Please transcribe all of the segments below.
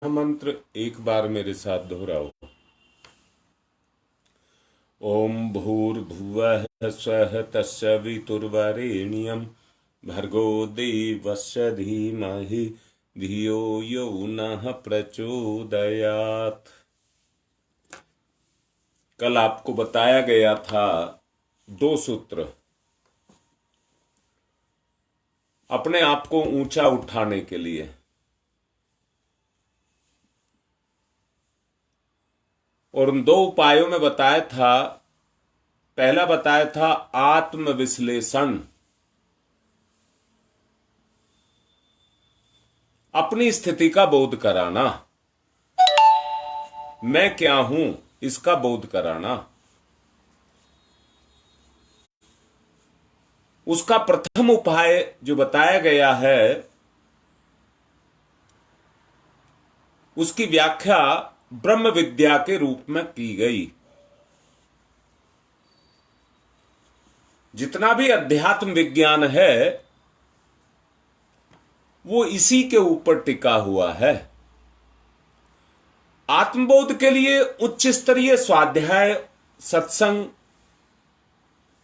मंत्र एक बार मेरे साथ दोहराओ। ओम भूर्भुवः स्वः तत्सवितुर्वरेण्यं भर्गो देवस्य धीमहि धियो यो नः प्रचोदयात्। कल आपको बताया गया था दो सूत्र अपने आप को ऊंचा उठाने के लिए। और उन दो उपायों में बताया था, पहला बताया था आत्मविश्लेषण, अपनी स्थिति का बोध कराना, मैं क्या हूं इसका बोध कराना। उसका प्रथम उपाय जो बताया गया है उसकी व्याख्या ब्रह्म विद्या के रूप में की गई। जितना भी अध्यात्म विज्ञान है वो इसी के ऊपर टिका हुआ है। आत्मबोध के लिए उच्च स्तरीय स्वाध्याय, सत्संग,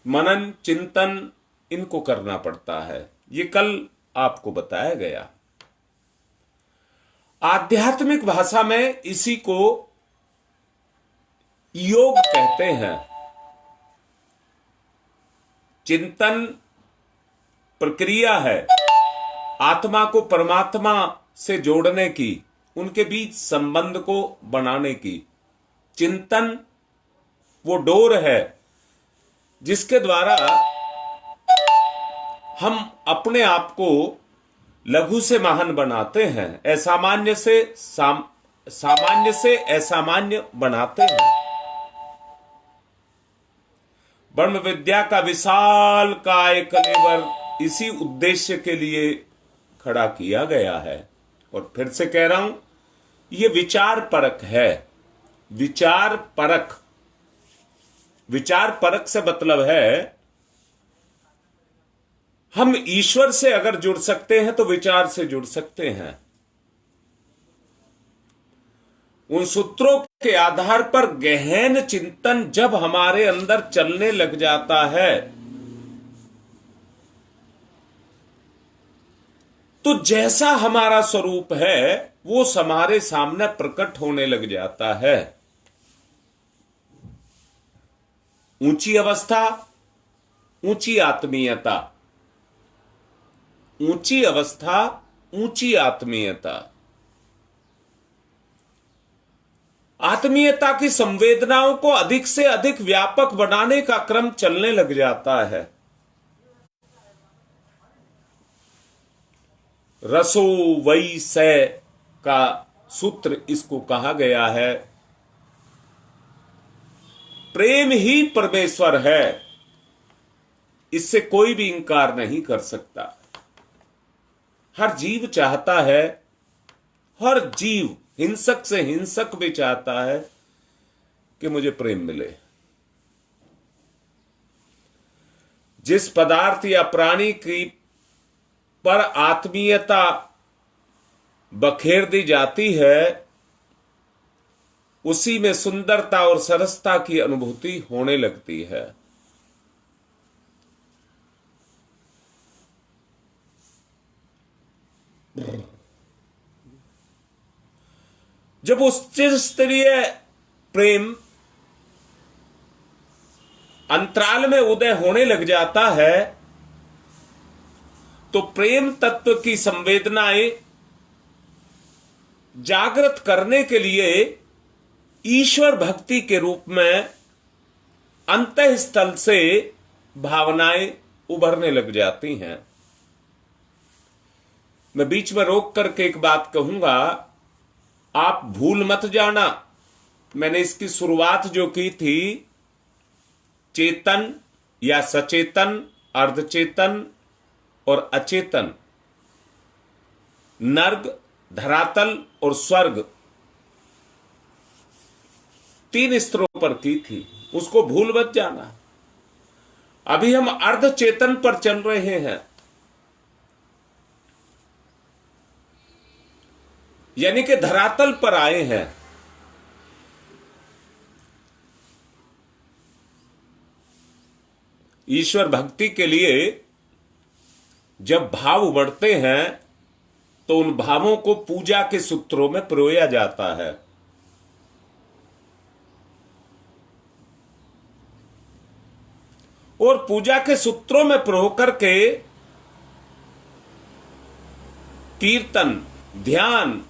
मनन, चिंतन इनको करना पड़ता है। ये कल आपको बताया गया। आध्यात्मिक भाषा में इसी को योग कहते हैं। चिंतन प्रक्रिया है आत्मा को परमात्मा से जोड़ने की, उनके बीच संबंध को बनाने की। चिंतन वो डोर है जिसके द्वारा हम अपने आप को लघु से महान बनाते हैं, असामान्य से सामान्य से असामान्य बनाते हैं। ब्रह्म विद्या का विशाल काय कलेवर इसी उद्देश्य के लिए खड़ा किया गया है। और फिर से कह रहा हूं, यह विचार परक है। विचार परक, विचार परक से मतलब है हम ईश्वर से अगर जुड़ सकते हैं तो विचार से जुड़ सकते हैं। उन सूत्रों के आधार पर गहन चिंतन जब हमारे अंदर चलने लग जाता है तो जैसा हमारा स्वरूप है वो हमारे सामने प्रकट होने लग जाता है। ऊंची अवस्था, ऊंची आत्मीयता, ऊंची अवस्था, ऊंची आत्मीयता। आत्मीयता की संवेदनाओं को अधिक से अधिक व्यापक बनाने का क्रम चलने लग जाता है। रसो वै से का सूत्र इसको कहा गया है। प्रेम ही परमेश्वर है, इससे कोई भी इंकार नहीं कर सकता। हर जीव चाहता है, हर जीव हिंसक से हिंसक भी चाहता है कि मुझे प्रेम मिले। जिस पदार्थ या प्राणी की पर आत्मीयता बखेर दी जाती है उसी में सुंदरता और सरसता की अनुभूति होने लगती है। जब उच्च स्तरीय प्रेम अंतराल में उदय होने लग जाता है तो प्रेम तत्व की संवेदनाएं जागृत करने के लिए ईश्वर भक्ति के रूप में अंतःस्थल से भावनाएं उभरने लग जाती हैं। मैं बीच में रोक करके एक बात कहूंगा, आप भूल मत जाना। मैंने इसकी शुरुआत जो की थी चेतन या सचेतन, अर्धचेतन और अचेतन, नर्ग, धरातल और स्वर्ग, तीन स्तरों पर की थी, उसको भूल मत जाना। अभी हम अर्धचेतन पर चल रहे हैं। यानी कि धरातल पर आए हैं। ईश्वर भक्ति के लिए जब भाव उमड़ते हैं तो उन भावों को पूजा के सूत्रों में पिरोया जाता है। और पूजा के सूत्रों में पिरो करके कीर्तन, ध्यान,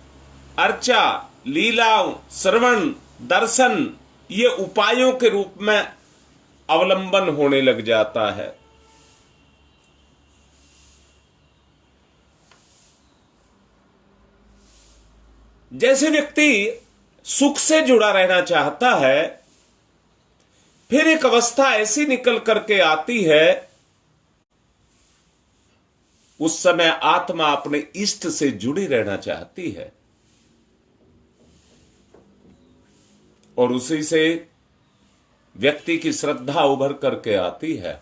अर्चा, लीलाओं, श्रवण, दर्शन ये उपायों के रूप में अवलंबन होने लग जाता है। जैसे व्यक्ति सुख से जुड़ा रहना चाहता है, फिर एक अवस्था ऐसी निकल करके आती है, उस समय आत्मा अपने इष्ट से जुड़ी रहना चाहती है और उसी से व्यक्ति की श्रद्धा उभर करके आती है,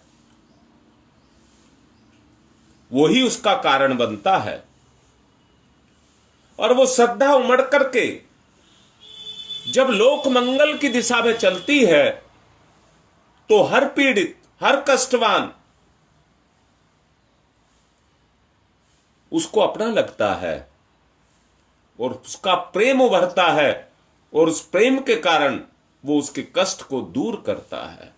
वही उसका कारण बनता है। और वो श्रद्धा उमड़ करके जब लोक मंगल की दिशा में चलती है तो हर पीड़ित, हर कष्टवान उसको अपना लगता है और उसका प्रेम उभरता है और उस प्रेम के कारण वो उसके कष्ट को दूर करता है।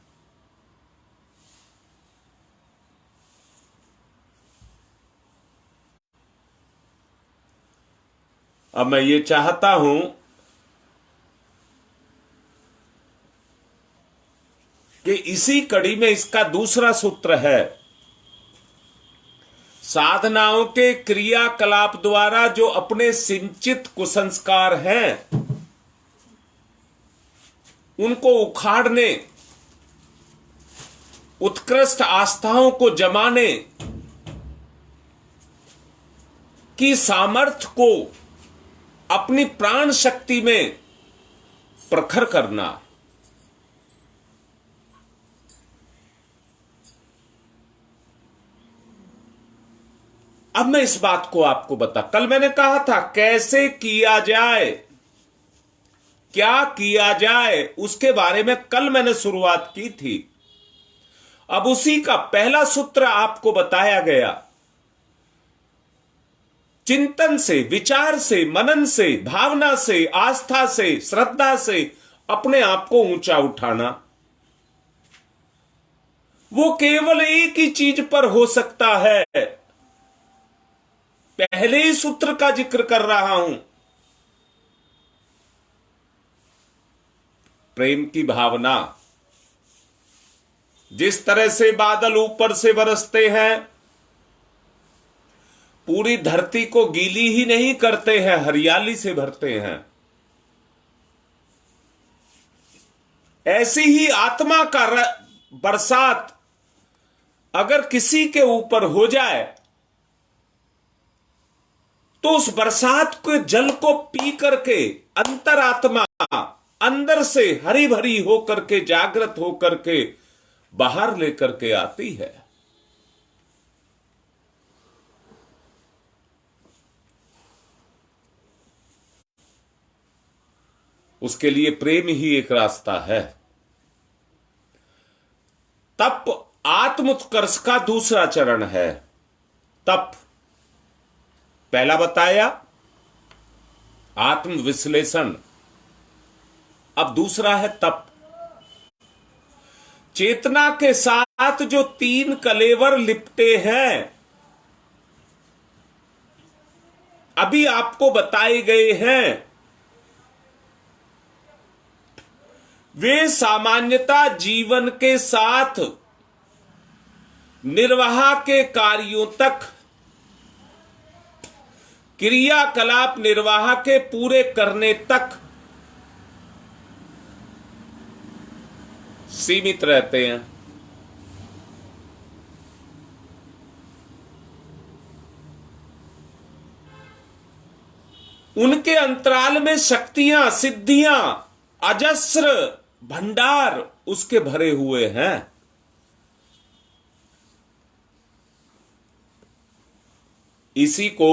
अब मैं ये चाहता हूं कि इसी कड़ी में इसका दूसरा सूत्र है, साधनाओं के क्रियाकलाप द्वारा जो अपने सिंचित कुसंस्कार हैं उनको उखाड़ने, उत्कृष्ट आस्थाओं को जमाने की सामर्थ्य को अपनी प्राण शक्ति में प्रखर करना। अब मैं इस बात को आपको कल मैंने कहा था कैसे किया जाए, क्या किया जाए, उसके बारे में कल मैंने शुरुआत की थी। अब उसी का पहला सूत्र आपको बताया गया। चिंतन से, विचार से, मनन से, भावना से, आस्था से, श्रद्धा से अपने आप को ऊंचा उठाना। वो केवल एक ही चीज पर हो सकता है। पहले ही सूत्र का जिक्र कर रहा हूं, प्रेम की भावना। जिस तरह से बादल ऊपर से बरसते हैं, पूरी धरती को गीली ही नहीं करते हैं, हरियाली से भरते हैं, ऐसी ही आत्मा का बरसात अगर किसी के ऊपर हो जाए तो उस बरसात के जल को पी करके अंतरात्मा अंदर से हरी भरी होकर के, जागृत होकर के बाहर लेकर के आती है। उसके लिए प्रेम ही एक रास्ता है। तप आत्म उत्कर्ष का दूसरा चरण है। तप पहला बताया, आत्म विश्लेषण। अब दूसरा है तप। चेतना के साथ जो तीन कलेवर लिपटे हैं, अभी आपको बताए गए हैं, वे सामान्यता जीवन के साथ निर्वाह के कार्यों तक, क्रियाकलाप निर्वाह के पूरे करने तक सीमित रहते हैं। उनके अंतराल में शक्तियां, सिद्धियां, अजस्र भंडार उसके भरे हुए हैं। इसी को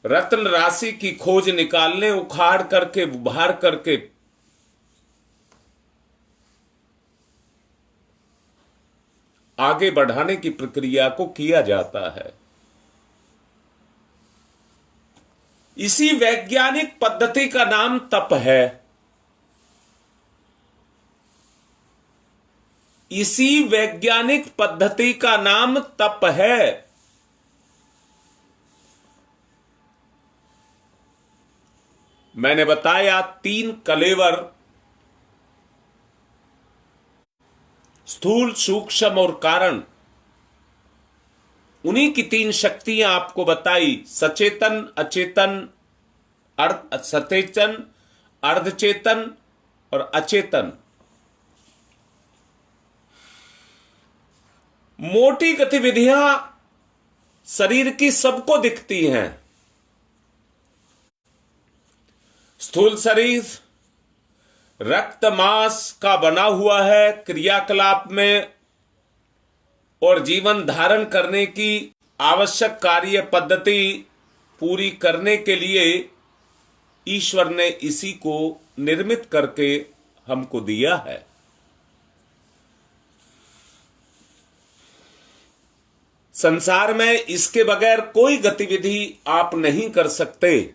रत्न राशि की खोज निकालने, उखाड़ करके, उभार करके आगे बढ़ाने की प्रक्रिया को किया जाता है। इसी वैज्ञानिक पद्धति का नाम तप है। इसी वैज्ञानिक पद्धति का नाम तप है। मैंने बताया 3 कलेवर, स्थूल, सूक्ष्म और कारण। उन्हीं की 3 शक्तियां आपको बताई, सचेतन, अचेतन, सचेतन, अर्धचेतन और अचेतन। मोटी गतिविधियां शरीर की सबको दिखती हैं। स्थूल शरीर रक्त मांस का बना हुआ है। क्रियाकलाप में और जीवन धारण करने की आवश्यक कार्य पद्धति पूरी करने के लिए ईश्वर ने इसी को निर्मित करके हमको दिया है। संसार में इसके बगैर कोई गतिविधि आप नहीं कर सकते।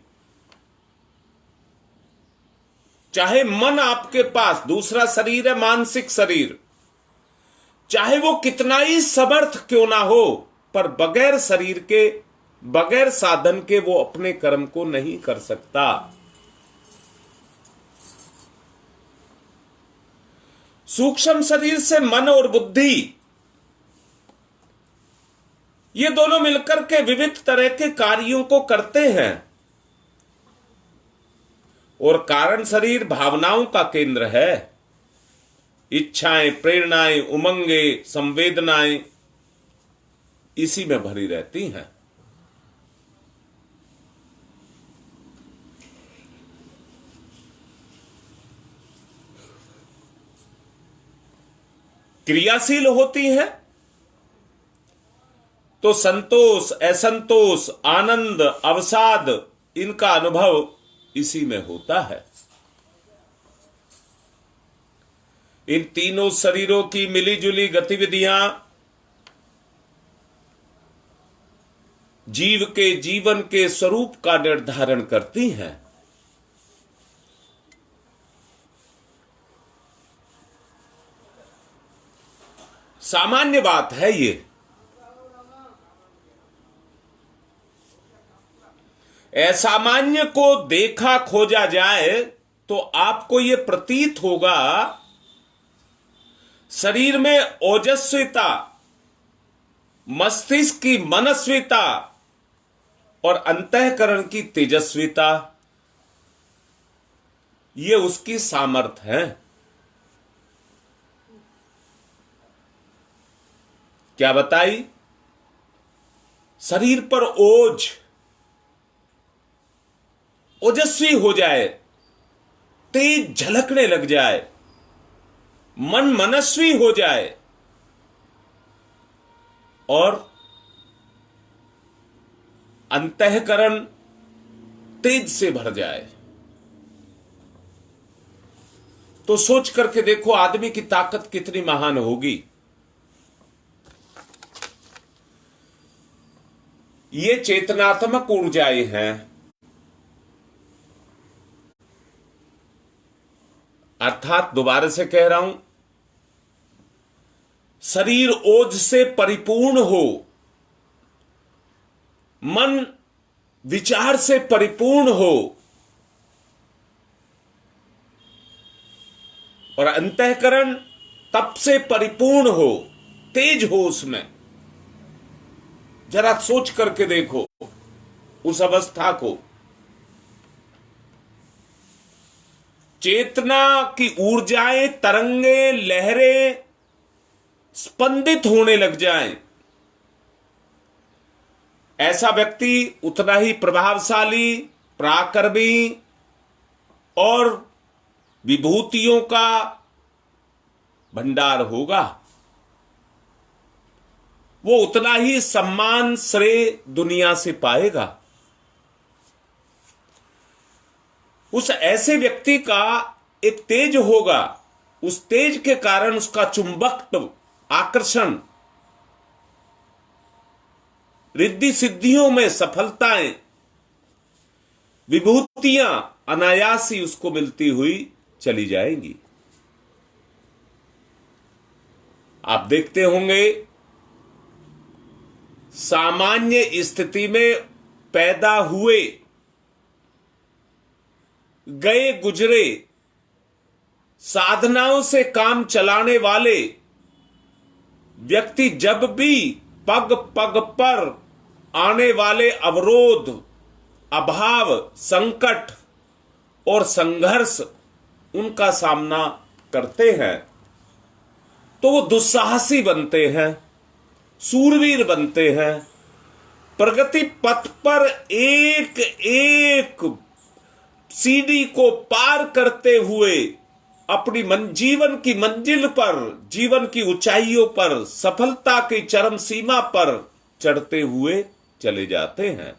चाहे मन आपके पास, दूसरा शरीर है मानसिक शरीर, चाहे वो कितना ही समर्थ क्यों ना हो, पर बगैर शरीर के, बगैर साधन के वो अपने कर्म को नहीं कर सकता। सूक्ष्म शरीर से मन और बुद्धि, ये दोनों मिलकर के विविध तरह के कार्यों को करते हैं। और कारण शरीर भावनाओं का केंद्र है। इच्छाएं, प्रेरणाएं, उमंगे, संवेदनाएं इसी में भरी रहती हैं। क्रियाशील होती हैं तो संतोष, असंतोष, आनंद, अवसाद, इनका अनुभव इसी में होता है। इन तीनों शरीरों की मिलीजुली गतिविधियां जीव के जीवन के स्वरूप का निर्धारण करती हैं। सामान्य बात है ये। असामान्य को देखा खोजा जाए तो आपको यह प्रतीत होगा शरीर में ओजस्विता, मस्तिष्क की मनस्विता और अंतःकरण की तेजस्विता, ये उसकी सामर्थ्य है। क्या बताई? शरीर पर ओजस्वी हो जाए, तेज झलकने लग जाए, मन मनस्वी हो जाए और अंतःकरण तेज से भर जाए, तो सोच करके देखो आदमी की ताकत कितनी महान होगी। ये चेतनात्मक ऊर्जाएं हैं। अर्थात दोबारा से कह रहा हूं, शरीर ओज से परिपूर्ण हो, मन विचार से परिपूर्ण हो और अंतःकरण तप से परिपूर्ण हो, तेज हो उसमें। जरा सोच करके देखो उस अवस्था को। चेतना की ऊर्जाएं, तरंगे, लहरें स्पंदित होने लग जाएं, ऐसा व्यक्ति उतना ही प्रभावशाली, पराक्रमी और विभूतियों का भंडार होगा। वो उतना ही सम्मान, श्रेय दुनिया से पाएगा। उस ऐसे व्यक्ति का एक तेज होगा, उस तेज के कारण उसका चुंबकत्व, आकर्षण, रिद्धि सिद्धियों में सफलताएं, विभूतियां अनायासी उसको मिलती हुई चली जाएंगी। आप देखते होंगे सामान्य स्थिति में पैदा हुए, गए गुजरे, साधनाओं से काम चलाने वाले व्यक्ति जब भी पग पग पर आने वाले अवरोध, अभाव, संकट और संघर्ष उनका सामना करते हैं तो वो दुस्साहसी बनते हैं, सूरवीर बनते हैं। प्रगति पथ पर एक एक सीढ़ी को पार करते हुए अपनी जीवन की मंजिल पर, जीवन की ऊंचाइयों पर, सफलता की चरम सीमा पर चढ़ते हुए चले जाते हैं।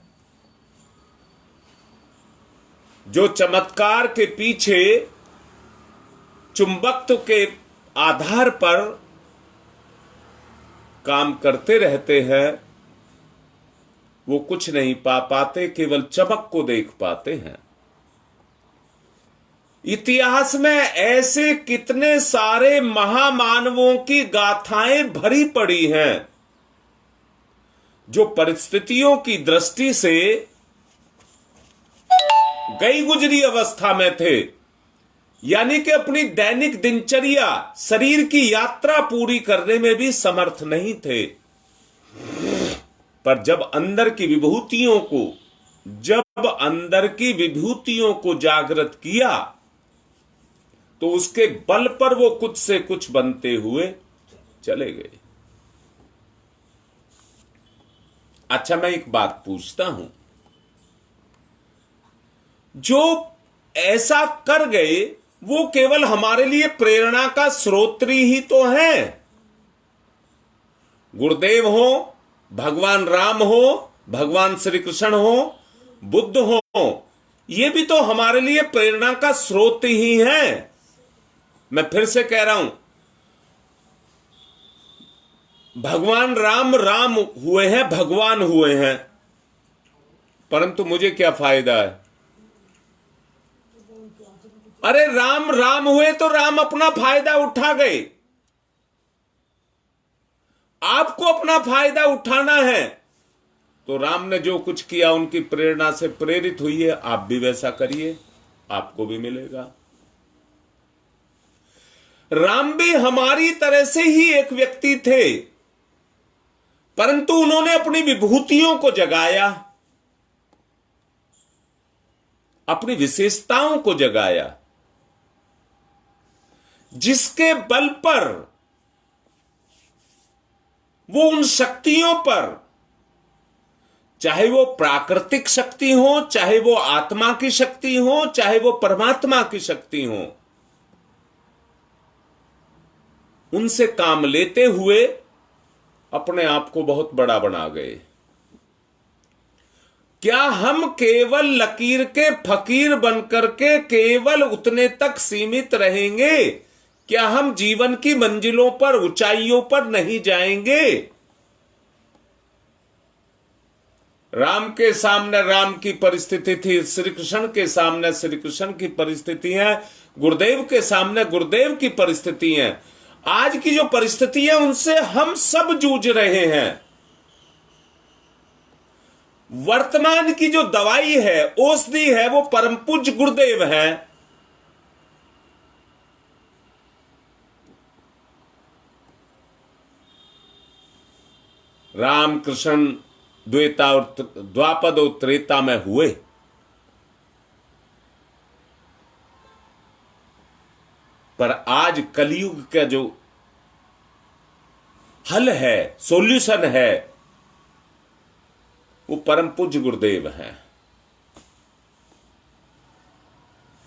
जो चमत्कार के पीछे चुंबकत्व के आधार पर काम करते रहते हैं, वो कुछ नहीं पा पाते, केवल चमक को देख पाते हैं। इतिहास में ऐसे कितने सारे महामानवों की गाथाएं भरी पड़ी हैं जो परिस्थितियों की दृष्टि से गई गुजरी अवस्था में थे, यानी कि अपनी दैनिक दिनचर्या, शरीर की यात्रा पूरी करने में भी समर्थ नहीं थे। पर जब अंदर की विभूतियों को जागृत किया तो उसके बल पर वो कुछ से कुछ बनते हुए चले गए। अच्छा, मैं एक बात पूछता हूं, जो ऐसा कर गए वो केवल हमारे लिए प्रेरणा का स्रोत ही तो है। गुरुदेव हो, भगवान राम हो, भगवान श्री कृष्ण हो, बुद्ध हो, ये भी तो हमारे लिए प्रेरणा का स्रोत ही है। मैं फिर से कह रहा हूं, भगवान राम राम हुए हैं, भगवान हुए हैं, परंतु मुझे क्या फायदा है? अरे राम राम हुए तो राम अपना फायदा उठा गए। आपको अपना फायदा उठाना है तो राम ने जो कुछ किया उनकी प्रेरणा से प्रेरित हुई है, आप भी वैसा करिए, आपको भी मिलेगा। राम भी हमारी तरह से ही एक व्यक्ति थे, परंतु उन्होंने अपनी विभूतियों को जगाया, अपनी विशेषताओं को जगाया, जिसके बल पर वो उन शक्तियों पर, चाहे वो प्राकृतिक शक्ति हो, चाहे वो आत्मा की शक्ति हो, चाहे वो परमात्मा की शक्ति हो, उनसे काम लेते हुए अपने आप को बहुत बड़ा बना गए। क्या हम केवल लकीर के फकीर बनकर के केवल उतने तक सीमित रहेंगे? क्या हम जीवन की मंजिलों पर, ऊंचाइयों पर नहीं जाएंगे? राम के सामने राम की परिस्थिति थी, श्री कृष्ण के सामने श्री कृष्ण की परिस्थिति है, गुरुदेव के सामने गुरुदेव की परिस्थिति है। आज की जो परिस्थिति है उनसे हम सब जूझ रहे हैं। वर्तमान की जो दवाई है, औषधि है, वो परम पूज्य गुरुदेव है। राम कृष्ण द्वापद और त्रेता में हुए, पर आज कलयुग का जो हल है, सॉल्यूशन है, वो परम पूज्य गुरुदेव हैं।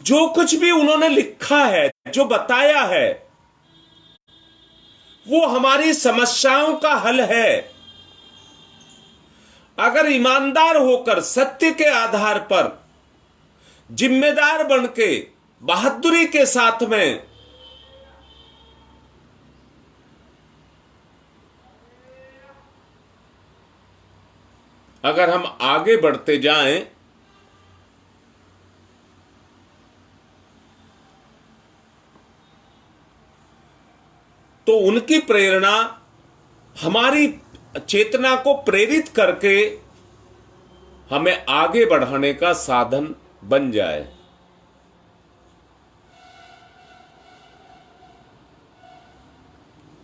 जो कुछ भी उन्होंने लिखा है, जो बताया है, वो हमारी समस्याओं का हल है। अगर ईमानदार होकर सत्य के आधार पर जिम्मेदार बनके बहादुरी के साथ में अगर हम आगे बढ़ते जाएं तो उनकी प्रेरणा हमारी चेतना को प्रेरित करके हमें आगे बढ़ाने का साधन बन जाए।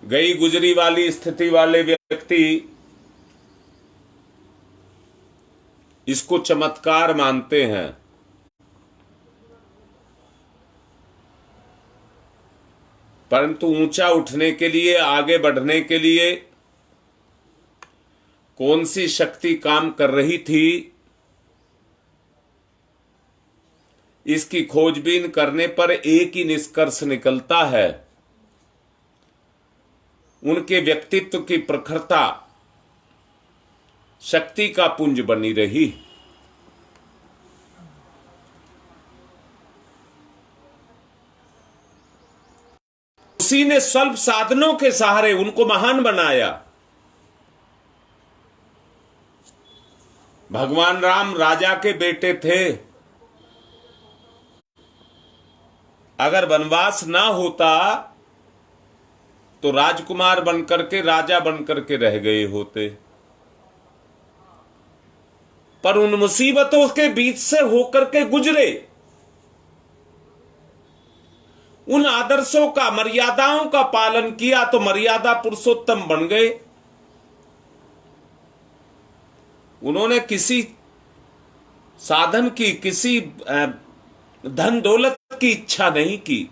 गई गुजरी वाली स्थिति वाले व्यक्ति इसको चमत्कार मानते हैं, परंतु ऊंचा उठने के लिए, आगे बढ़ने के लिए कौन सी शक्ति काम कर रही थी, इसकी खोजबीन करने पर एक ही निष्कर्ष निकलता है, उनके व्यक्तित्व की प्रखरता शक्ति का पुंज बनी रही। उसी ने स्वल्प साधनों के सहारे उनको महान बनाया। भगवान राम राजा के बेटे थे, अगर वनवास ना होता तो राजकुमार बनकर के, राजा बनकर के रह गए होते, पर उन मुसीबतों के बीच से होकर के गुजरे, उन आदर्शों का, मर्यादाओं का पालन किया तो मर्यादा पुरुषोत्तम बन गए। उन्होंने किसी साधन की, किसी धन दौलत की इच्छा नहीं की,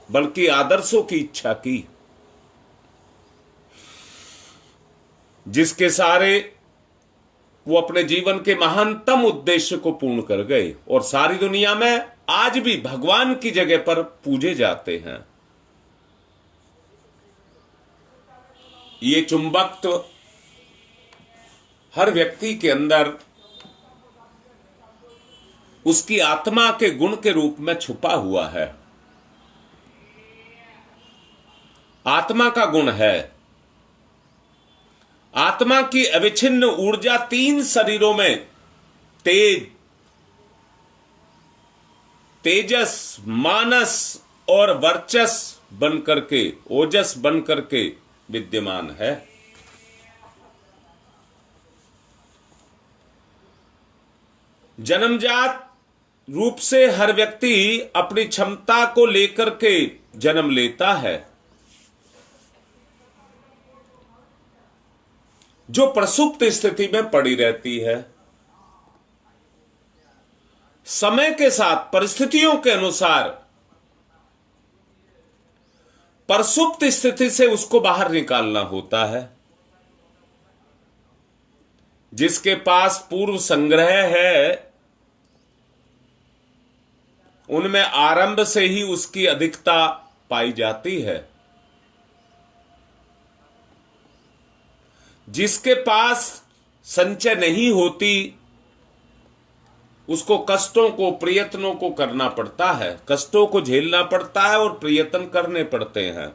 बल्कि आदर्शों की इच्छा की, जिसके सारे वो अपने जीवन के महानतम उद्देश्य को पूर्ण कर गए और सारी दुनिया में आज भी भगवान की जगह पर पूजे जाते हैं। ये चुंबकत्व हर व्यक्ति के अंदर उसकी आत्मा के गुण के रूप में छुपा हुआ है। आत्मा का गुण है। आत्मा की अविच्छिन्न ऊर्जा 3 शरीरों में तेजस, मानस और वर्चस बनकर के, ओजस बनकर के विद्यमान है। जन्मजात रूप से हर व्यक्ति अपनी क्षमता को लेकर के जन्म लेता है, जो प्रसुप्त स्थिति में पड़ी रहती है। समय के साथ, परिस्थितियों के अनुसार प्रसुप्त स्थिति से उसको बाहर निकालना होता है। जिसके पास पूर्व संग्रह है, उनमें आरंभ से ही उसकी अधिकता पाई जाती है। जिसके पास संचय नहीं होती, उसको कष्टों को, प्रयत्नों को करना पड़ता है, कष्टों को झेलना पड़ता है और प्रयत्न करने पड़ते हैं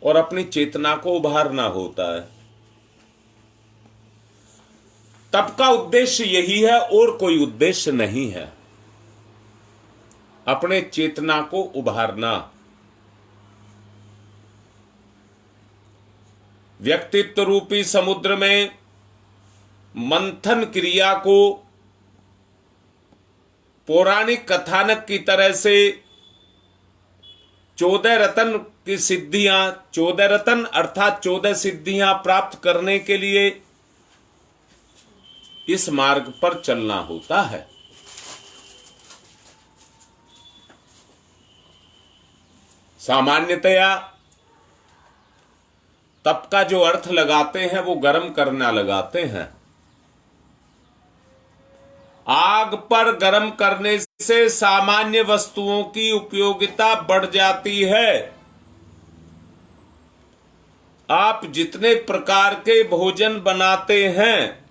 और अपनी चेतना को उभारना होता है। तब का उद्देश्य यही है और कोई उद्देश्य नहीं है, अपने चेतना को उभारना। व्यक्तित्व रूपी समुद्र में मंथन क्रिया को पौराणिक कथानक की तरह से 14 रत्न की सिद्धियां, 14 रत्न अर्थात 14 सिद्धियां प्राप्त करने के लिए इस मार्ग पर चलना होता है। सामान्यतया तप का जो अर्थ लगाते हैं वो गर्म करना लगाते हैं। आग पर गर्म करने से सामान्य वस्तुओं की उपयोगिता बढ़ जाती है। आप जितने प्रकार के भोजन बनाते हैं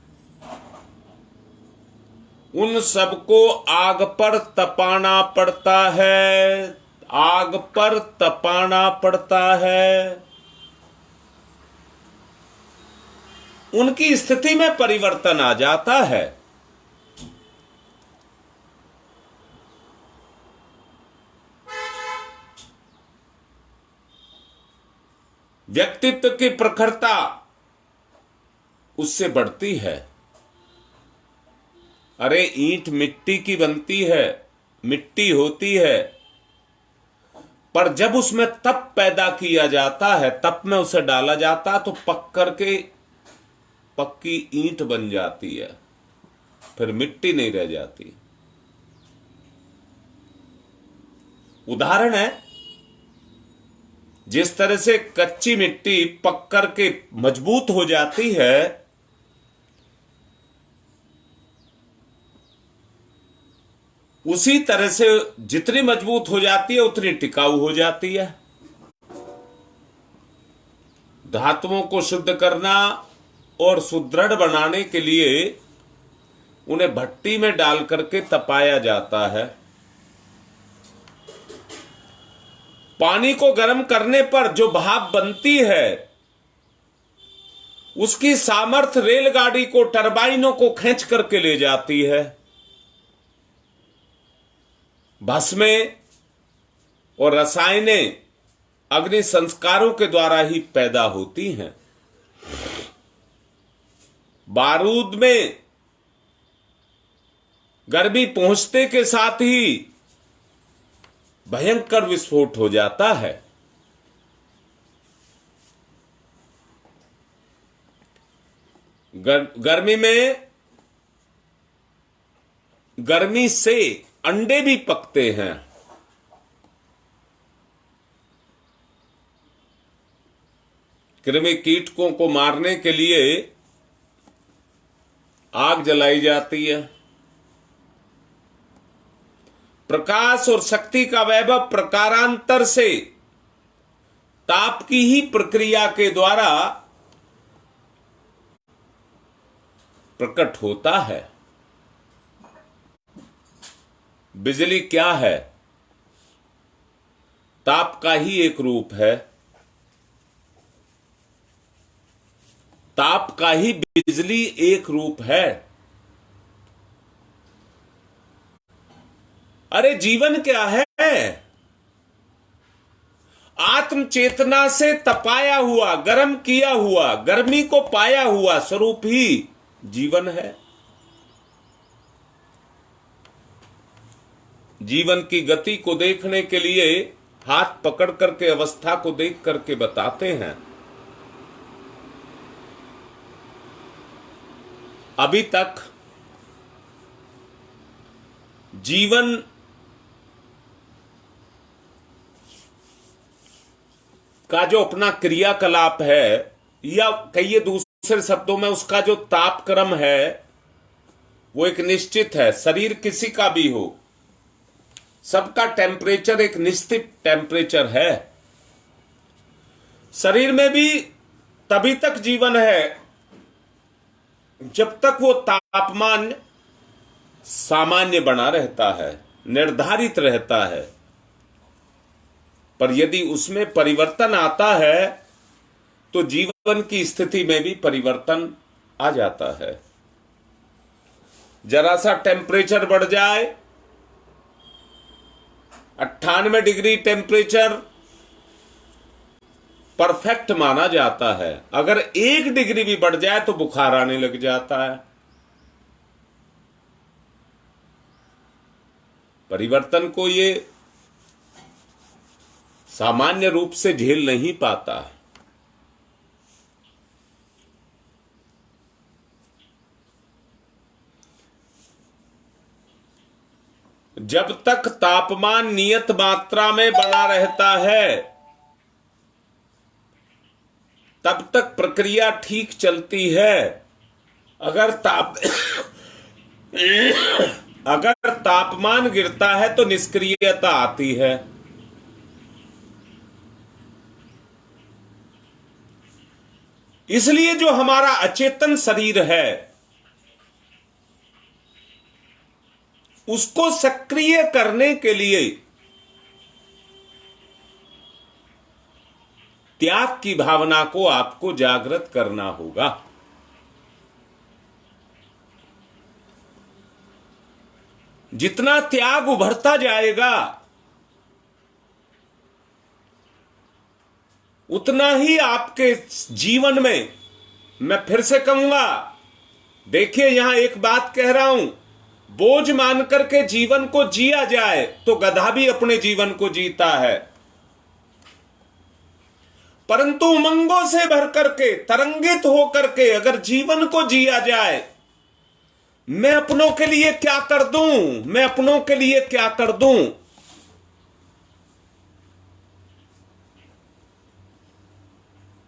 उन सबको आग पर तपाना पड़ता है, आग पर तपाना पड़ता है। उनकी स्थिति में परिवर्तन आ जाता है। व्यक्तित्व की प्रखरता उससे बढ़ती है। अरे ईंट मिट्टी की बनती है, मिट्टी होती है, पर जब उसमें तप पैदा किया जाता है, तप में उसे डाला जाता तो पक करके पक्की ईंट बन जाती है, फिर मिट्टी नहीं रह जाती। उदाहरण है, जिस तरह से कच्ची मिट्टी पक करके मजबूत हो जाती है, उसी तरह से जितनी मजबूत हो जाती है उतनी टिकाऊ हो जाती है। धातुओं को शुद्ध करना और सुदृढ़ बनाने के लिए उन्हें भट्टी में डाल करके तपाया जाता है। पानी को गर्म करने पर जो भाप बनती है, उसकी सामर्थ्य रेलगाड़ी को, टरबाइनों को खींच करके ले जाती है। भस्में और रसायनें अग्नि संस्कारों के द्वारा ही पैदा होती हैं। बारूद में गर्मी पहुंचते के साथ ही भयंकर विस्फोट हो जाता है। गर्मी में, गर्मी से अंडे भी पकते हैं। कृमि कीटकों को मारने के लिए आग जलाई जाती है। प्रकाश और शक्ति का वैभव प्रकारांतर से ताप की ही प्रक्रिया के द्वारा प्रकट होता है। बिजली क्या है? ताप का ही एक रूप है। ताप का ही बिजली एक रूप है। अरे जीवन क्या है? आत्म चेतना से तपाया हुआ, गर्म किया हुआ, गर्मी को पाया हुआ स्वरूप ही जीवन है। जीवन की गति को देखने के लिए हाथ पकड़ करके अवस्था को देख करके बताते हैं। अभी तक जीवन का जो अपना क्रियाकलाप है, या कहिए दूसरे शब्दों में उसका जो तापक्रम है, वो एक निश्चित है। शरीर किसी का भी हो, सबका टेम्परेचर एक निश्चित टेम्परेचर है। शरीर में भी तभी तक जीवन है जब तक वो तापमान सामान्य बना रहता है, निर्धारित रहता है। पर यदि उसमें परिवर्तन आता है तो जीवन की स्थिति में भी परिवर्तन आ जाता है। जरा सा टेम्परेचर बढ़ जाए, 98 डिग्री टेम्परेचर परफेक्ट माना जाता है। अगर 1 डिग्री भी बढ़ जाए तो बुखार आने लग जाता है। परिवर्तन को ये सामान्य रूप से झेल नहीं पाता। जब तक तापमान नियत मात्रा में बना रहता है, तब तक प्रक्रिया ठीक चलती है। अगर तापमान गिरता है तो निष्क्रियता आती है। इसलिए जो हमारा अचेतन शरीर है, उसको सक्रिय करने के लिए त्याग की भावना को आपको जागृत करना होगा। जितना त्याग उभरता जाएगा उतना ही आपके जीवन में, मैं फिर से कहूंगा, देखिए यहां एक बात कह रहा हूं, बोझ मान करके जीवन को जिया जाए तो गधा भी अपने जीवन को जीता है, परंतु उमंगों से भर करके, तरंगित हो करके अगर जीवन को जिया जाए, मैं अपनों के लिए क्या कर दूं, मैं अपनों के लिए क्या कर दूं,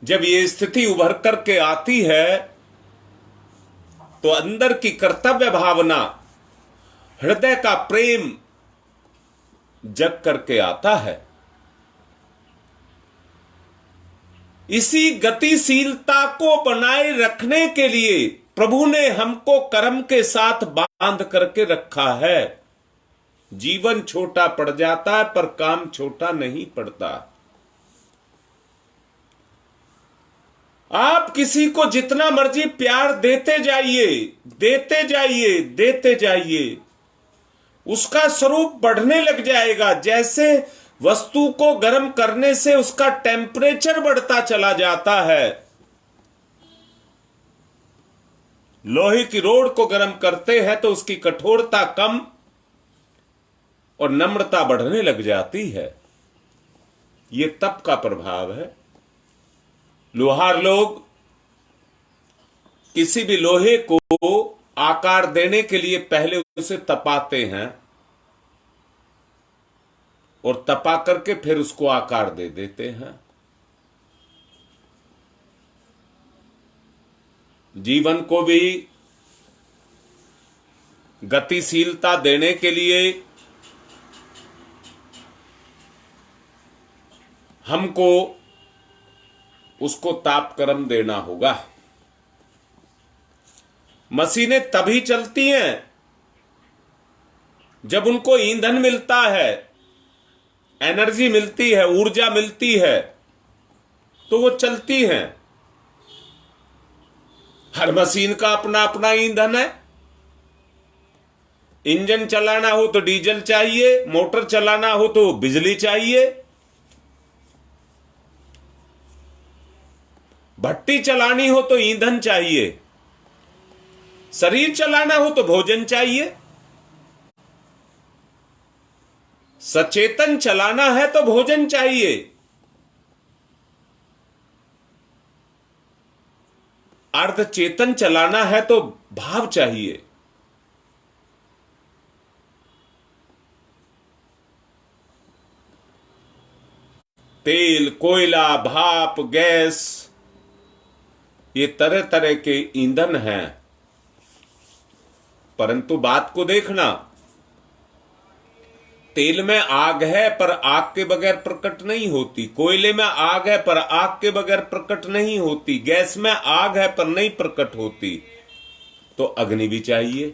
जब ये स्थिति उभर करके आती है तो अंदर की कर्तव्य भावना, हृदय का प्रेम जग करके आता है। इसी गतिशीलता को बनाए रखने के लिए प्रभु ने हमको कर्म के साथ बांध करके रखा है। जीवन छोटा पड़ जाता है पर काम छोटा नहीं पड़ता। आप किसी को जितना मर्जी प्यार देते जाइए, देते जाइए, देते जाइए, उसका स्वरूप बढ़ने लग जाएगा। जैसे वस्तु को गर्म करने से उसका टेम्परेचर बढ़ता चला जाता है, लोहे की रोड को गर्म करते हैं तो उसकी कठोरता कम और नम्रता बढ़ने लग जाती है। यह तप का प्रभाव है। लोहार लोग किसी भी लोहे को आकार देने के लिए पहले उसे तपाते हैं और तपा करके फिर उसको आकार दे देते हैं। जीवन को भी गतिशीलता देने के लिए हमको उसको तापक्रम देना होगा। मशीनें तभी चलती हैं जब उनको ईंधन मिलता है, एनर्जी मिलती है, ऊर्जा मिलती है, तो वो चलती हैं। हर मशीन का अपना अपना ईंधन है। इंजन चलाना हो तो डीजल चाहिए, मोटर चलाना हो तो बिजली चाहिए, भट्टी चलानी हो तो ईंधन चाहिए, शरीर चलाना हो तो भोजन चाहिए, सचेतन चलाना है तो भोजन चाहिए, अर्धचेतन चलाना है तो भाव चाहिए। तेल, कोयला, भाप, गैस, ये तरह तरह के ईंधन हैं। परंतु बात को देखना, तेल में आग है पर आग के बगैर प्रकट नहीं होती, कोयले में आग है पर आग के बगैर प्रकट नहीं होती, गैस में आग है पर नहीं प्रकट होती, तो अग्नि भी चाहिए।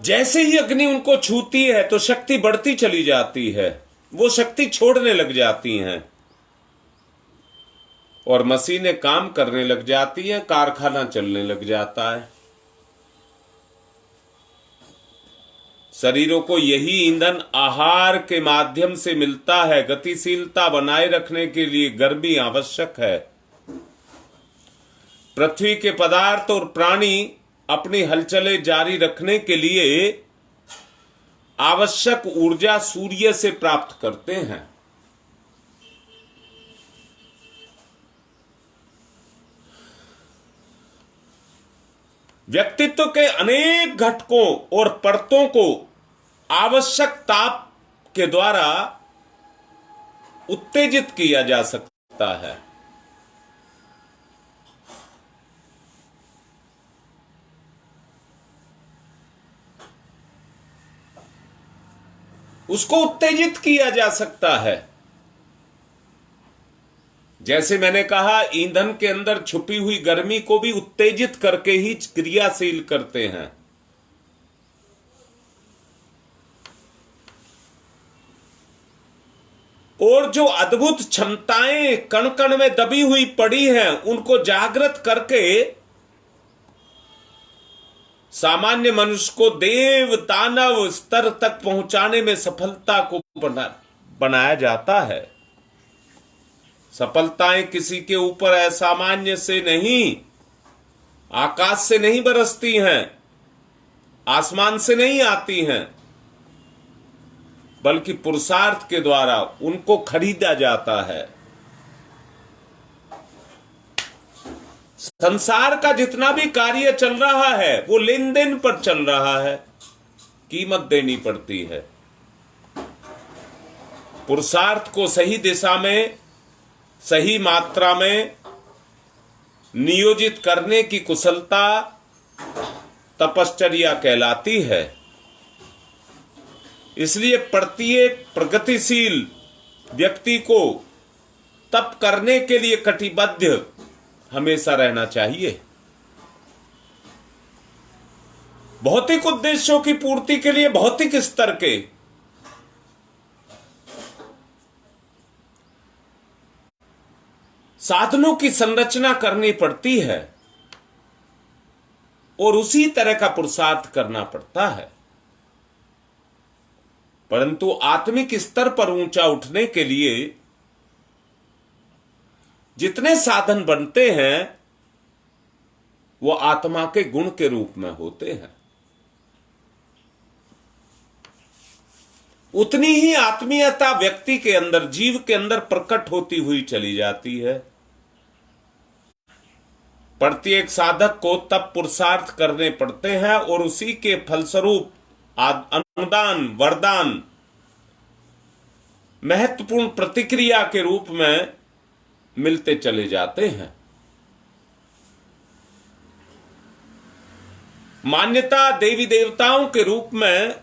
जैसे ही अग्नि उनको छूती है तो शक्ति बढ़ती चली जाती है, वो शक्ति छोड़ने लग जाती हैं और मशीनें काम करने लग जाती हैं, कारखाना चलने लग जाता है। शरीरों को यही ईंधन आहार के माध्यम से मिलता है। गतिशीलता बनाए रखने के लिए गर्मी आवश्यक है। पृथ्वी के पदार्थ और प्राणी अपनी हलचलें जारी रखने के लिए आवश्यक ऊर्जा सूर्य से प्राप्त करते हैं। व्यक्तित्व के अनेक घटकों और परतों को आवश्यक ताप के द्वारा उत्तेजित किया जा सकता है। उसको उत्तेजित किया जा सकता है। जैसे मैंने कहा, ईंधन के अंदर छुपी हुई गर्मी को भी उत्तेजित करके ही क्रियाशील करते हैं। और जो अद्भुत क्षमताएं कण कण में दबी हुई पड़ी हैं, उनको जागृत करके सामान्य मनुष्य को देव दानव स्तर तक पहुंचाने में सफलता को बनाया जाता है। सफलताएं किसी के ऊपर असामान्य से नहीं, आकाश से नहीं बरसती हैं, आसमान से नहीं आती हैं, बल्कि पुरुषार्थ के द्वारा उनको खरीदा जाता है। संसार का जितना भी कार्य चल रहा है वो लेन देन पर चल रहा है, कीमत देनी पड़ती है। पुरुषार्थ को सही दिशा में, सही मात्रा में नियोजित करने की कुशलता तपश्चर्या कहलाती है। इसलिए प्रत्येक प्रगतिशील व्यक्ति को तप करने के लिए कटिबद्ध हमेशा रहना चाहिए। भौतिक उद्देश्यों की पूर्ति के लिए भौतिक स्तर के साधनों की संरचना करनी पड़ती है और उसी तरह का पुरुषार्थ करना पड़ता है। परंतु आत्मिक स्तर पर ऊंचा उठने के लिए जितने साधन बनते हैं वो आत्मा के गुण के रूप में होते हैं। उतनी ही आत्मीयता व्यक्ति के अंदर, जीव के अंदर प्रकट होती हुई चली जाती है। प्रत्येक साधक को तप पुरुषार्थ करने पड़ते हैं और उसी के फलस्वरूप अनुदान, वरदान महत्वपूर्ण प्रतिक्रिया के रूप में मिलते चले जाते हैं। मान्यता देवी देवताओं के रूप में,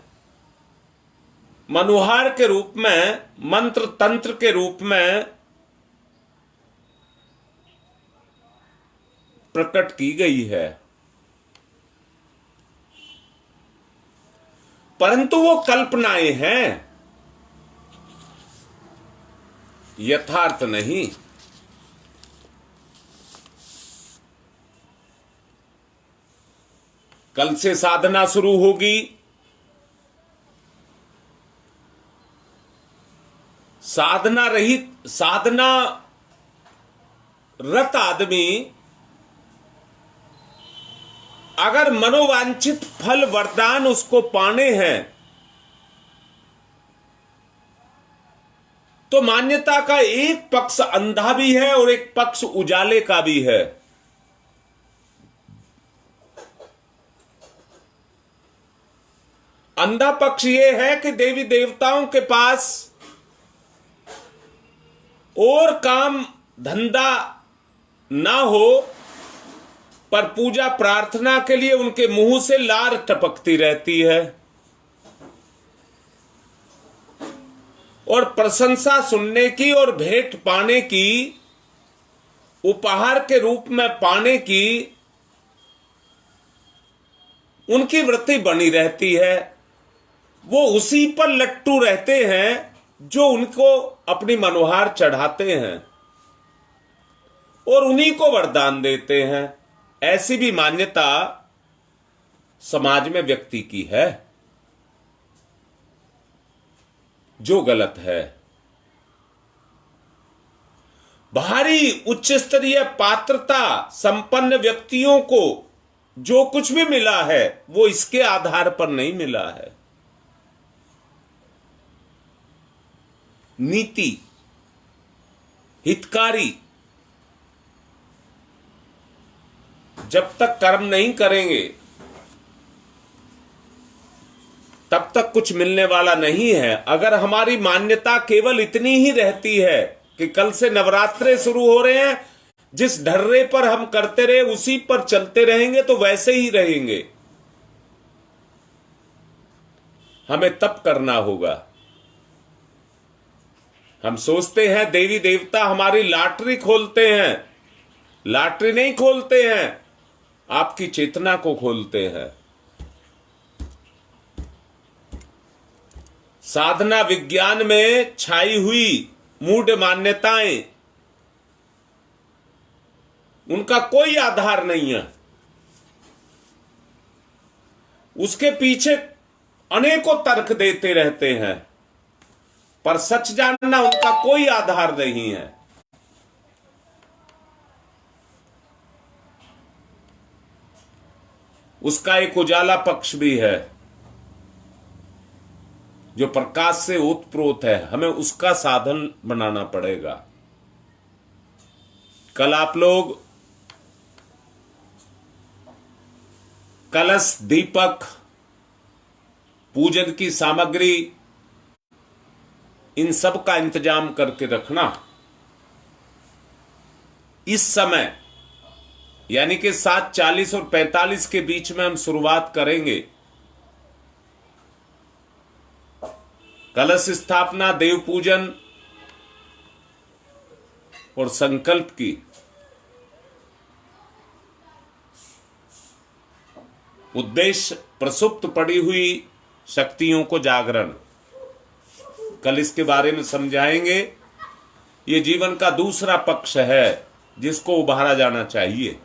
मनुहार के रूप में, मंत्र तंत्र के रूप में प्रकट की गई है, परंतु वो कल्पनाएं हैं, यथार्थ नहीं। कल से साधना शुरू होगी। साधना रत आदमी अगर मनोवांछित फल वरदान उसको पाने हैं तो मान्यता का एक पक्ष अंधा भी है और एक पक्ष उजाले का भी है। अंधा पक्ष यह है कि देवी देवताओं के पास और काम धंधा ना हो, पर पूजा प्रार्थना के लिए उनके मुंह से लार टपकती रहती है और प्रशंसा सुनने की और भेंट पाने की, उपहार के रूप में पाने की उनकी वृत्ति बनी रहती है। वो उसी पर लट्टू रहते हैं जो उनको अपनी मनोहार चढ़ाते हैं और उन्हीं को वरदान देते हैं। ऐसी भी मान्यता समाज में व्यक्ति की है, जो गलत है। बाहरी उच्च स्तरीय पात्रता संपन्न व्यक्तियों को जो कुछ भी मिला है वो इसके आधार पर नहीं मिला है। नीति, हितकारी जब तक कर्म नहीं करेंगे तब तक कुछ मिलने वाला नहीं है। अगर हमारी मान्यता केवल इतनी ही रहती है कि कल से नवरात्रे शुरू हो रहे हैं, जिस ढर्रे पर हम करते रहे उसी पर चलते रहेंगे तो वैसे ही रहेंगे। हमें तप करना होगा, हम सोचते हैं देवी देवता हमारी लॉटरी खोलते हैं। लॉटरी नहीं खोलते हैं, आपकी चेतना को खोलते हैं। साधना विज्ञान में छाई हुई मूढ़ मान्यताएं, उनका कोई आधार नहीं है। उसके पीछे अनेकों तर्क देते रहते हैं, पर सच जानना उनका कोई आधार नहीं है। उसका एक उजाला पक्ष भी है जो प्रकाश से ओतप्रोत है, हमें उसका साधन बनाना पड़ेगा। कल आप लोग कलश, दीपक, पूजन की सामग्री, इन सब का इंतजाम करके रखना। इस समय यानी कि 7:40 और 45 के बीच में हम शुरुआत करेंगे। कलश स्थापना, देव पूजन और संकल्प की। उद्देश्य प्रसुप्त पड़ी हुई शक्तियों को जागरण। कल इसके बारे में समझाएंगे। ये जीवन का दूसरा पक्ष है जिसको उभारा जाना चाहिए।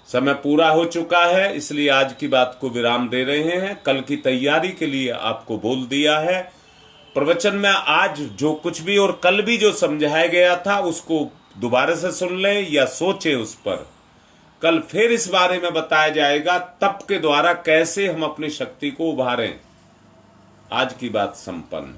समय पूरा हो चुका है, इसलिए आज की बात को विराम दे रहे हैं। कल की तैयारी के लिए आपको बोल दिया है। प्रवचन में आज जो कुछ भी और कल भी जो समझाया गया था उसको दोबारा से सुन लें या सोचें उस पर। कल फिर इस बारे में बताया जाएगा तप के द्वारा कैसे हम अपनी शक्ति को उभारें। आज की बात संपन्न।